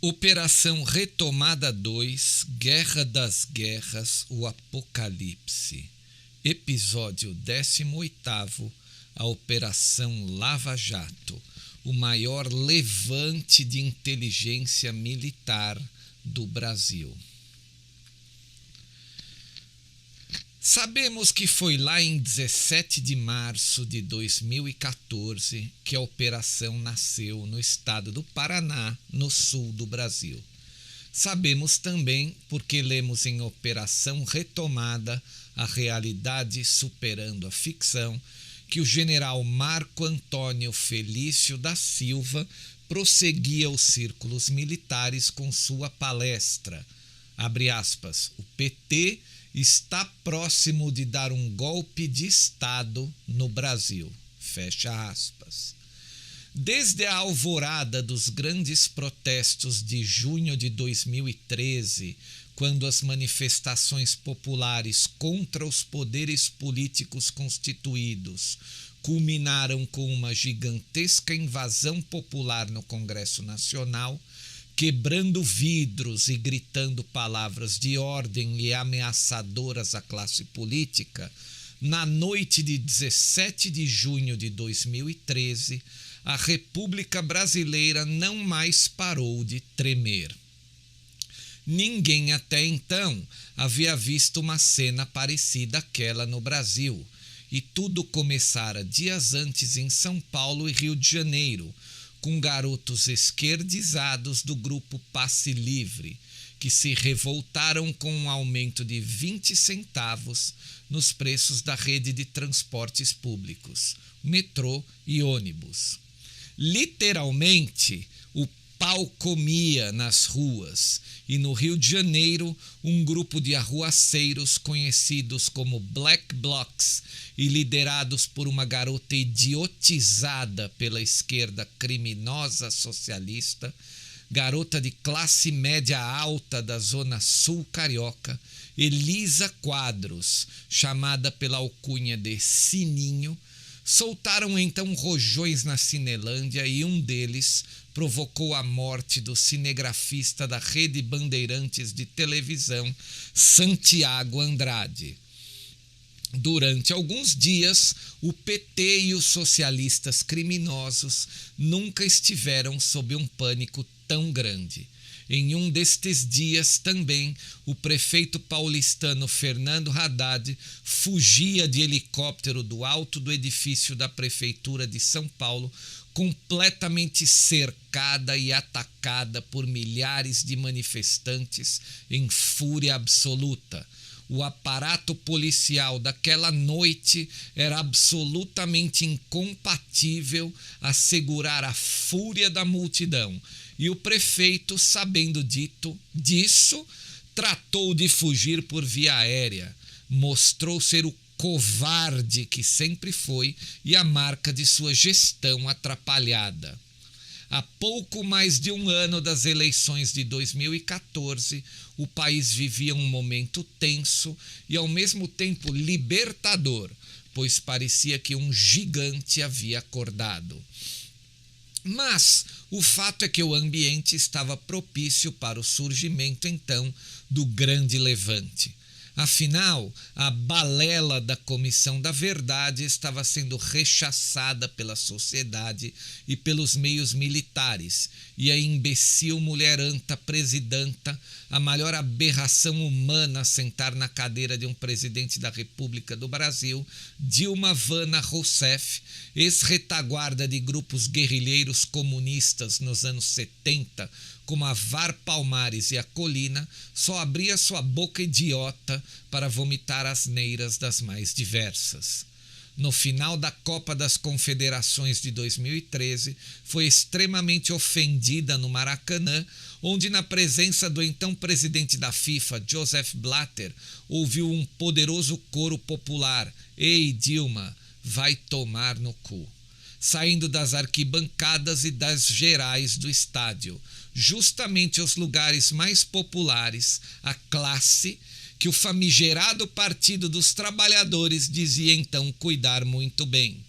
Operação Retomada 2, Guerra das Guerras, o Apocalipse. Episódio 18º, a Operação Lava Jato, o maior levante de inteligência militar do Brasil. Sabemos que foi lá em 17 de março de 2014 que a operação nasceu no estado do Paraná, no sul do Brasil. Sabemos também, porque lemos em Operação Retomada, a realidade superando a ficção, que o general Marco Antônio Felício da Silva prosseguia os círculos militares com sua palestra, abre aspas, o PT está próximo de dar um golpe de Estado no Brasil, fecha aspas. Desde a alvorada dos grandes protestos de junho de 2013, quando as manifestações populares contra os poderes políticos constituídos culminaram com uma gigantesca invasão popular no Congresso Nacional, quebrando vidros e gritando palavras de ordem e ameaçadoras à classe política, na noite de 17 de junho de 2013, a República Brasileira não mais parou de tremer. Ninguém até então havia visto uma cena parecida àquela no Brasil, e tudo começara dias antes em São Paulo e Rio de Janeiro, com garotos esquerdizados do grupo Passe Livre, que se revoltaram com um aumento de 20 centavos nos preços da rede de transportes públicos, metrô e ônibus. Literalmente, o pau comia nas ruas, e no Rio de Janeiro, um grupo de arruaceiros conhecidos como Black Blocs e liderados por uma garota idiotizada pela esquerda criminosa socialista, garota de classe média alta da zona sul carioca, Elisa Quadros, chamada pela alcunha de Sininho, soltaram então rojões na Cinelândia e um deles provocou a morte do cinegrafista da Rede Bandeirantes de televisão, Santiago Andrade. Durante alguns dias, o PT e os socialistas criminosos nunca estiveram sob um pânico tão grande. Em um destes dias também, o prefeito paulistano Fernando Haddad fugia de helicóptero do alto do edifício da Prefeitura de São Paulo, completamente cercada e atacada por milhares de manifestantes em fúria absoluta. O aparato policial daquela noite era absolutamente incompatível a segurar a fúria da multidão, e o prefeito, sabendo disso, tratou de fugir por via aérea. Mostrou ser o covarde que sempre foi e a marca de sua gestão atrapalhada. Há pouco mais de um ano das eleições de 2014, o país vivia um momento tenso e ao mesmo tempo libertador, pois parecia que um gigante havia acordado. Mas o fato é que o ambiente estava propício para o surgimento então do grande levante. Afinal, a balela da Comissão da Verdade estava sendo rechaçada pela sociedade e pelos meios militares, e a imbecil mulher anta presidenta, a maior aberração humana a sentar na cadeira de um presidente da República do Brasil, Dilma Vana Rousseff, ex-retaguarda de grupos guerrilheiros comunistas nos anos 70, como a VAR Palmares e a Colina, só abria sua boca idiota para vomitar asneiras das mais diversas. No final da Copa das Confederações de 2013, foi extremamente ofendida no Maracanã, onde, na presença do então presidente da FIFA, Joseph Blatter, ouviu um poderoso coro popular: "Ei, Dilma, vai tomar no cu", saindo das arquibancadas e das gerais do estádio, justamente os lugares mais populares, a classe que o famigerado Partido dos Trabalhadores dizia então cuidar muito bem.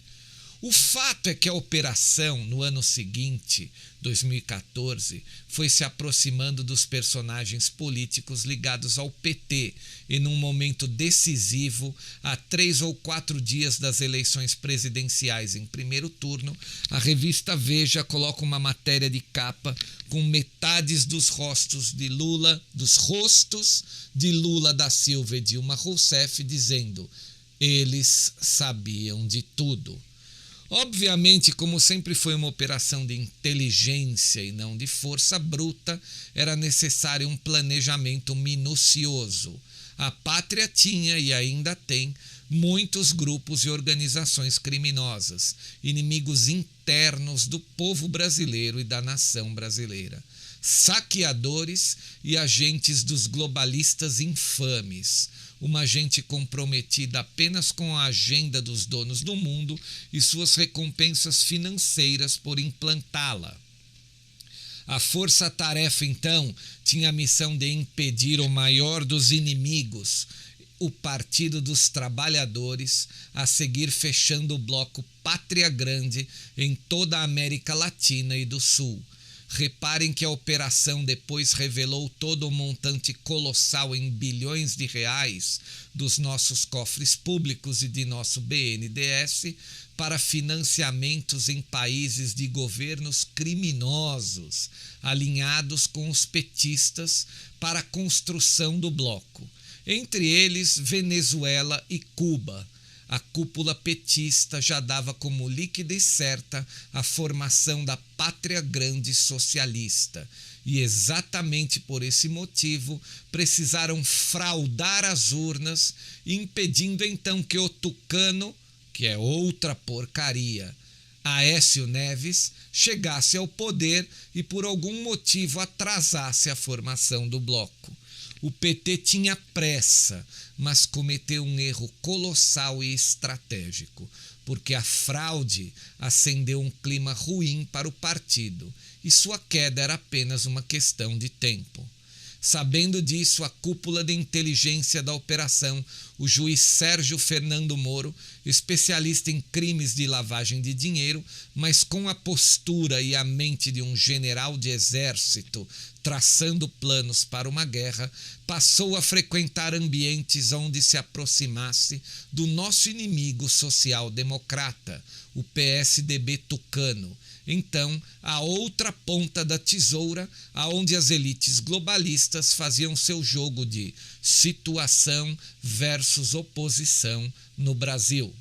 O fato é que a operação, no ano seguinte, 2014, foi se aproximando dos personagens políticos ligados ao PT e, num momento decisivo, a 3 ou 4 dias das eleições presidenciais em primeiro turno, a revista Veja coloca uma matéria de capa com metades dos rostos de Lula da Silva e Dilma Rousseff, dizendo: eles sabiam de tudo. Obviamente, como sempre foi uma operação de inteligência e não de força bruta, era necessário um planejamento minucioso. A pátria tinha e ainda tem muitos grupos e organizações criminosas, inimigos internos do povo brasileiro e da nação brasileira, saqueadores e agentes dos globalistas infames, uma gente comprometida apenas com a agenda dos donos do mundo e suas recompensas financeiras por implantá-la. A força-tarefa, então, tinha a missão de impedir o maior dos inimigos, o Partido dos Trabalhadores, a seguir fechando o bloco Pátria Grande em toda a América Latina e do Sul. Reparem que a operação depois revelou todo o montante colossal em bilhões de reais dos nossos cofres públicos e de nosso BNDES para financiamentos em países de governos criminosos, alinhados com os petistas para a construção do bloco. Entre eles, Venezuela e Cuba. A cúpula petista já dava como líquida e certa a formação da Pátria Grande socialista. E exatamente por esse motivo precisaram fraudar as urnas, impedindo então que o tucano, que é outra porcaria, Aécio Neves, chegasse ao poder e por algum motivo atrasasse a formação do bloco. O PT tinha pressa, mas cometeu um erro colossal e estratégico, porque a fraude acendeu um clima ruim para o partido e sua queda era apenas uma questão de tempo. Sabendo disso, a cúpula de inteligência da operação, o juiz Sérgio Fernando Moro, especialista em crimes de lavagem de dinheiro, mas com a postura e a mente de um general de exército traçando planos para uma guerra, passou a frequentar ambientes onde se aproximasse do nosso inimigo social-democrata, o PSDB tucano. Então, a outra ponta da tesoura, aonde as elites globalistas faziam seu jogo de situação versus oposição no Brasil.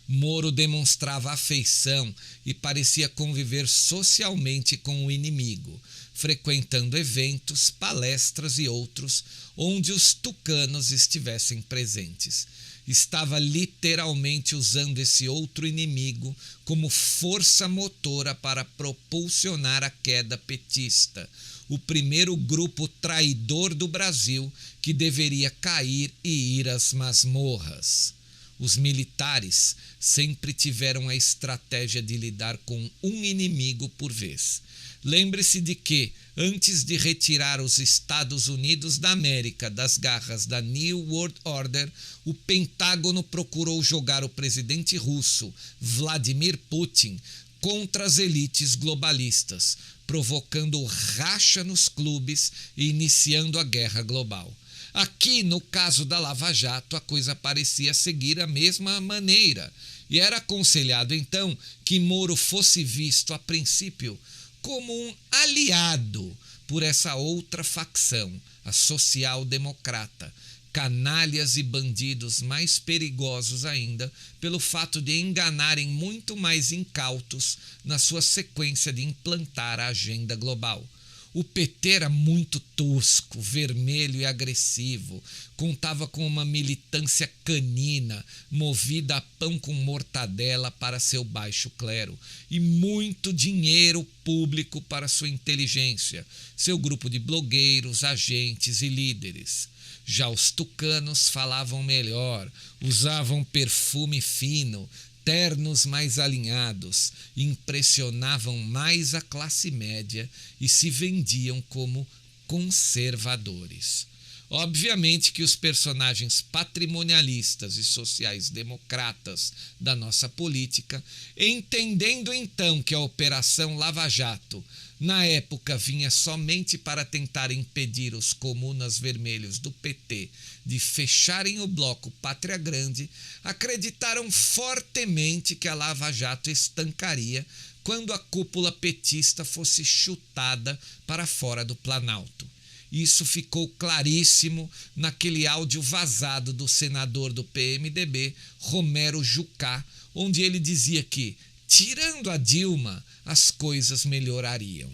Moro demonstrava afeição e parecia conviver socialmente com o inimigo, frequentando eventos, palestras e outros onde os tucanos estivessem presentes. Estava literalmente usando esse outro inimigo como força motora para propulsionar a queda petista, o primeiro grupo traidor do Brasil que deveria cair e ir às masmorras. Os militares sempre tiveram a estratégia de lidar com um inimigo por vez. Lembre-se de que, antes de retirar os Estados Unidos da América das garras da New World Order, o Pentágono procurou jogar o presidente russo, Vladimir Putin, contra as elites globalistas, provocando racha nos clubes e iniciando a guerra global. Aqui, no caso da Lava Jato, a coisa parecia seguir a mesma maneira, e era aconselhado, então, que Moro fosse visto, a princípio, como um aliado por essa outra facção, a social-democrata, canalhas e bandidos mais perigosos ainda pelo fato de enganarem muito mais incautos na sua sequência de implantar a agenda global. O PT era muito tosco, vermelho e agressivo, contava com uma militância canina, movida a pão com mortadela para seu baixo clero, e muito dinheiro público para sua inteligência, seu grupo de blogueiros, agentes e líderes. Já os tucanos falavam melhor, usavam perfume fino, ternos mais alinhados, impressionavam mais a classe média e se vendiam como conservadores. Obviamente que os personagens patrimonialistas e sociais-democratas da nossa política, entendendo então que a Operação Lava Jato, na época, vinha somente para tentar impedir os comunas vermelhos do PT de fecharem o bloco Pátria Grande, acreditaram fortemente que a Lava Jato estancaria quando a cúpula petista fosse chutada para fora do Planalto. Isso ficou claríssimo naquele áudio vazado do senador do PMDB, Romero Jucá, onde ele dizia que, tirando a Dilma, as coisas melhorariam.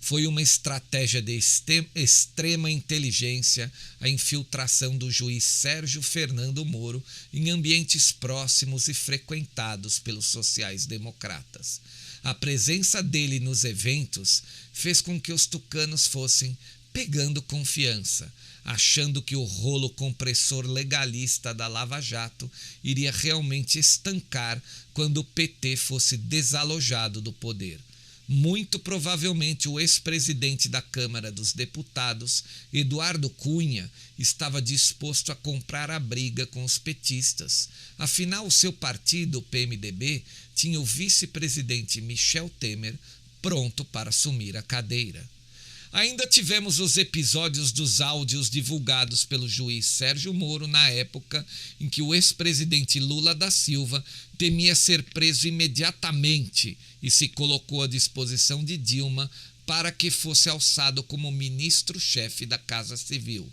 Foi uma estratégia de extrema inteligência a infiltração do juiz Sérgio Fernando Moro em ambientes próximos e frequentados pelos sociais-democratas. A presença dele nos eventos fez com que os tucanos fossem pegando confiança, achando que o rolo compressor legalista da Lava Jato iria realmente estancar quando o PT fosse desalojado do poder. Muito provavelmente o ex-presidente da Câmara dos Deputados, Eduardo Cunha, estava disposto a comprar a briga com os petistas. Afinal, o seu partido, o PMDB, tinha o vice-presidente Michel Temer pronto para assumir a cadeira. Ainda tivemos os episódios dos áudios divulgados pelo juiz Sérgio Moro na época em que o ex-presidente Lula da Silva temia ser preso imediatamente e se colocou à disposição de Dilma para que fosse alçado como ministro-chefe da Casa Civil.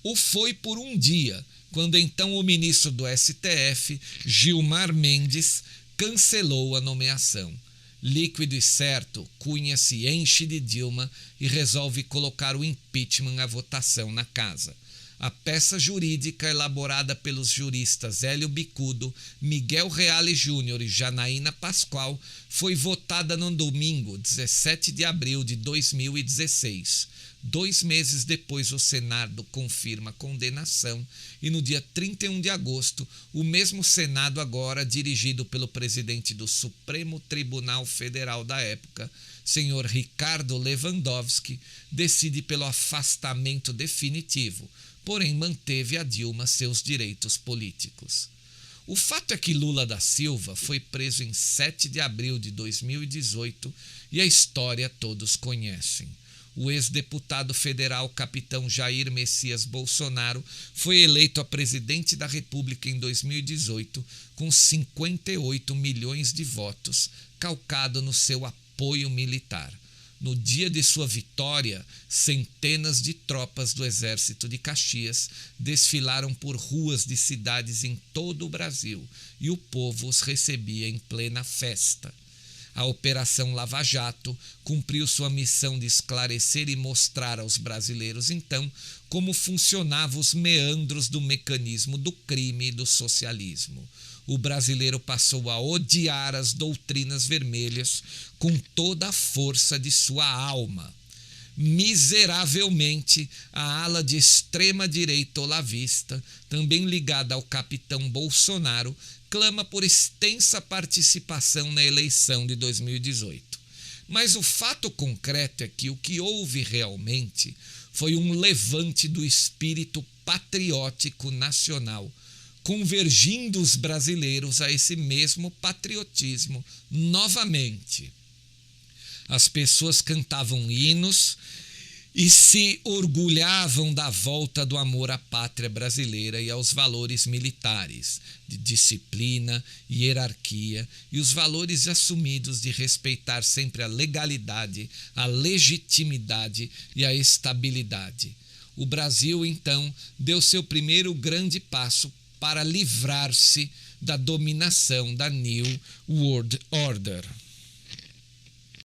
O foi por um dia, quando então o ministro do STF, Gilmar Mendes, cancelou a nomeação. Líquido e certo, Cunha se enche de Dilma e resolve colocar o impeachment à votação na casa. A peça jurídica elaborada pelos juristas Hélio Bicudo, Miguel Reale Júnior e Janaína Pascoal foi votada no domingo, 17 de abril de 2016. 2 meses depois, o Senado confirma a condenação e no dia 31 de agosto, o mesmo Senado, agora dirigido pelo presidente do Supremo Tribunal Federal da época, senhor Ricardo Lewandowski, decide pelo afastamento definitivo, porém manteve a Dilma seus direitos políticos. O fato é que Lula da Silva foi preso em 7 de abril de 2018 e a história todos conhecem. O ex-deputado federal capitão Jair Messias Bolsonaro foi eleito a presidente da República em 2018 com 58 milhões de votos, calcado no seu apoio militar. No dia de sua vitória, centenas de tropas do Exército de Caxias desfilaram por ruas de cidades em todo o Brasil e o povo os recebia em plena festa. A Operação Lava Jato cumpriu sua missão de esclarecer e mostrar aos brasileiros, então, como funcionavam os meandros do mecanismo do crime e do socialismo. O brasileiro passou a odiar as doutrinas vermelhas com toda a força de sua alma. Miseravelmente, a ala de extrema-direita olavista, também ligada ao capitão Bolsonaro, clama por extensa participação na eleição de 2018. Mas o fato concreto é que o que houve realmente foi um levante do espírito patriótico nacional, convergindo os brasileiros a esse mesmo patriotismo novamente. As pessoas cantavam hinos e se orgulhavam da volta do amor à pátria brasileira e aos valores militares, de disciplina e hierarquia, e os valores assumidos de respeitar sempre a legalidade, a legitimidade e a estabilidade. O Brasil, então, deu seu primeiro grande passo para livrar-se da dominação da New World Order.